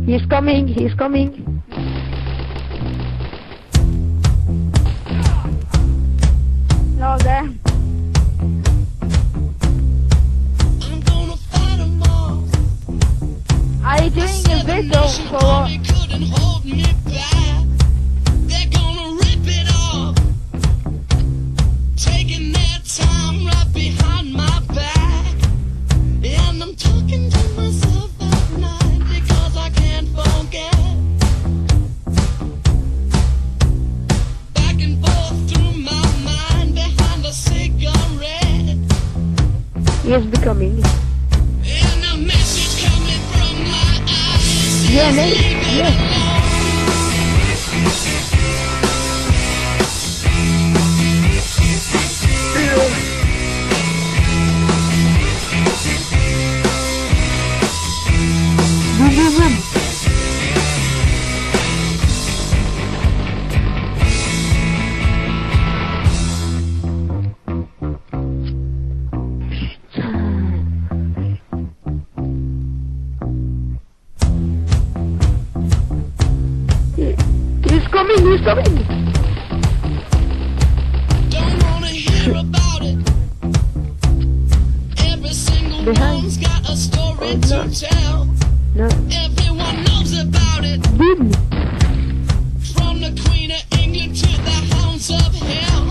He's coming, he's coming. No, there. I'm gonna fight 'em all. Are you doing a video for what? Couldn't hold me back. They're gonna rip it off, taking their time right behind my back. And I'm talking to myself at night because I can't forget. Back and forth through my mind behind a cigarette. He is becoming. And a message coming from my eyes. Yeah, mate. Yeah. Boom, boom, boom. He's coming, he's coming. Don't wanna hear about it. Every single Behind. one's got a story Oh, no. to tell. No. Everyone knows about it. Boom. From the Queen of England to the hounds of hell.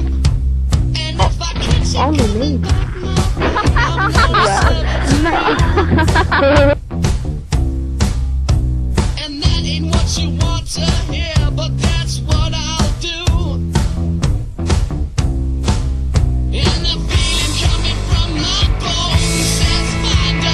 And if I catch you Only coming me. back now, I'm gonna serve it. And that ain't what you want to hear, but that's what I'll do. And the feeling coming from my bones says find a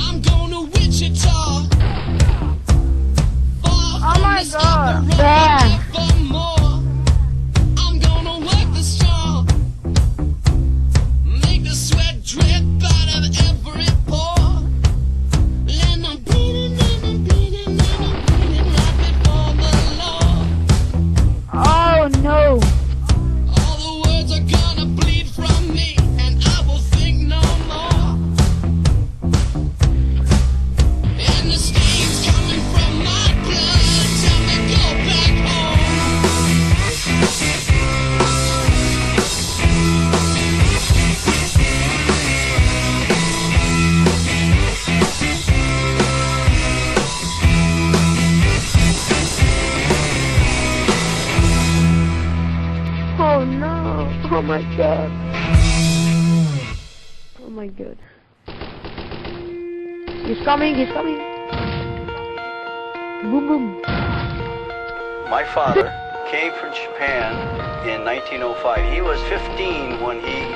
I'm going to Wichita. Oh my God. Yeah. For more. I'm gonna work the straw. Make the sweat drip out of every pore. And I'm bleeding, and I'm bleeding, and I'm bleeding right before the law. Oh no. All the words are gonna bleed from me, and I will think no more. And the stains coming from my blood tell me go back home. Oh no. Oh my God. Oh my God. He's coming, he's coming. Boom, boom. My father came from Japan in 1905. He was 15 when he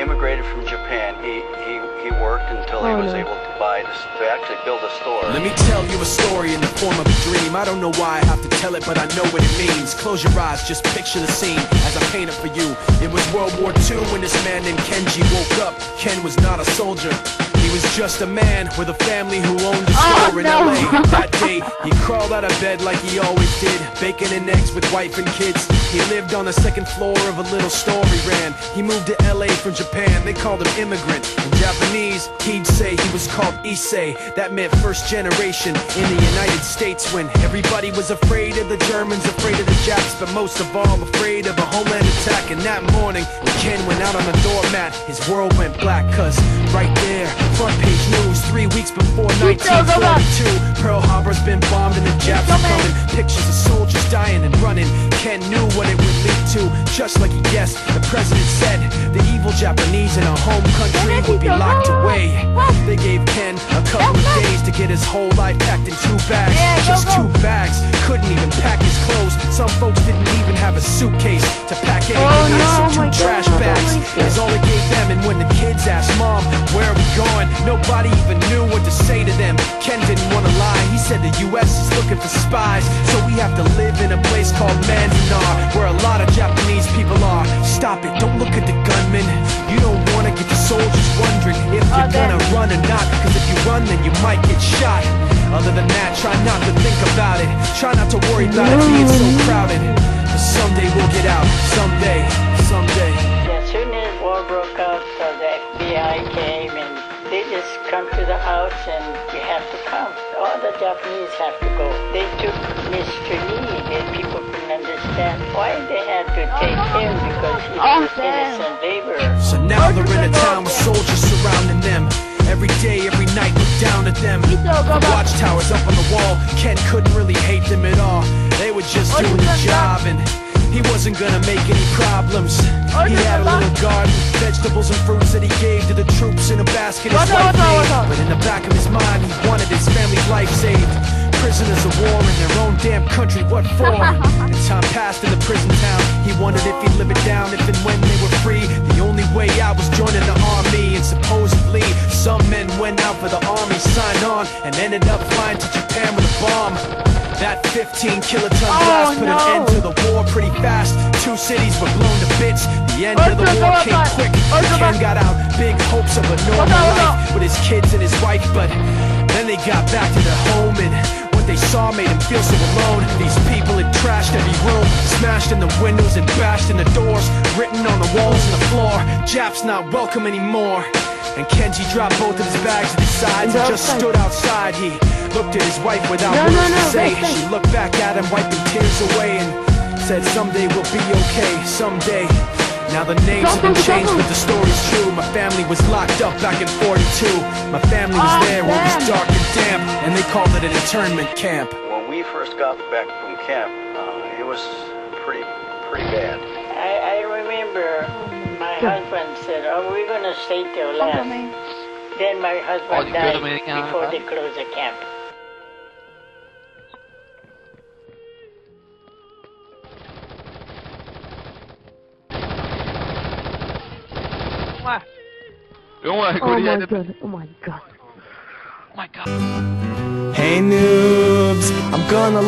immigrated from Japan. He worked until he was able to actually build a store. Let me tell you a story in the form of a dream. I don't know why I have to tell it, but I know what it means. Close your eyes, just picture the scene as I paint it for you. It was World War II when this man named Kenji woke up. Ken was not a soldier. He was just a man with a family who owned a store in LA. That day, he crawled out of bed like he always did, bacon and eggs with wife and kids. He lived on the second floor of a little store he ran. He moved to LA from Japan, they called him immigrant. In Japanese, he'd say he was called Issei. That meant first generation in the United States, when everybody was afraid of the Germans, afraid of the Japs, but most of all afraid of a homeland attack. And that morning, when Ken went out on the doormat, his world went black, cause right there, front page news, 3 weeks before 1942, Pearl Harbor's been bombed and the Japs are coming. Pictures of soldiers dying and running. Ken knew what it would lead to. just like he guessed. The president said the evil Japanese in our home country would be locked away. They gave Ken a couple of days to get his whole life packed in 2 bags. Just 2 bags, couldn't even pack his clothes. Some folks didn't even have a suitcase to pack anything in, so 2 trash bags is all they gave them. And when the kids asked Mom, where are we going, nobody even knew what to say to them. Ken didn't want to lie, he said the US is looking for spies, so we have to live in a place called Manzanar, where a lot of Japanese people are. Stop it, don't look at the gunman. You don't want to get the soldiers wondering if you're gonna run or not, cause if you run then you might get shot. Other than that, try not to think about it. Try not to worry about it being so crowded, cause someday we'll get out. Someday, someday. As soon as war broke out, the FBI came and they just come to the house and you have to come. All the Japanese have to go. They took Mr. Lee and people couldn't understand why they had to take him because he was innocent laborer. So now they're in a town with soldiers surrounding them. Every day, every night, look down at them. The watchtowers up on the wall, Ken couldn't really hate them at all. They were just doing the job and he wasn't gonna make any problems. He had a little garden, vegetables and fruits that he gave to the troops in a basket his wife made. But in the back of his mind, he wanted his family's life saved. Prisoners of war in their own damn country, what for? And time passed in the prison town. He wondered if he'd live it down if and when they were free. The only way out was joining the army. And supposedly, some men went out for the army, signed on, and ended up flying to Japan with a bomb. That 15-kiloton blast put an end to the war pretty fast. 2 cities were blown to bits. The end of the war came quick. Ken got out, big hopes of a normal life with his kids and his wife. But then they got back to their home and what they saw made him feel so alone. These people had trashed every room, smashed in the windows and bashed in the doors, written on the walls and the floor, Japs not welcome anymore. And Kenji dropped both of his bags to the sides and just stood outside. He looked at his wife without words to say. She looked back at him, wiping tears away, and said, someday we'll be okay, someday. Now the names have been changed, but the story's true. My family was locked up back in 42. My family was there where it was dark and damp, and they called it an internment camp. When we first got back from camp, it was pretty bad. I remember my husband said, oh, we're going to stay till last. Then my husband died before they closed the camp. Oh my god, oh my god. Oh my god. Hey noobs, I'm gonna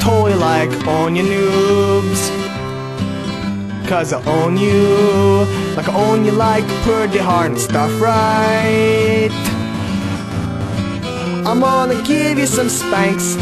totally own you noobs. Cause I own you, like I own you like pretty hard and stuff, right? I'm gonna give you some spanks.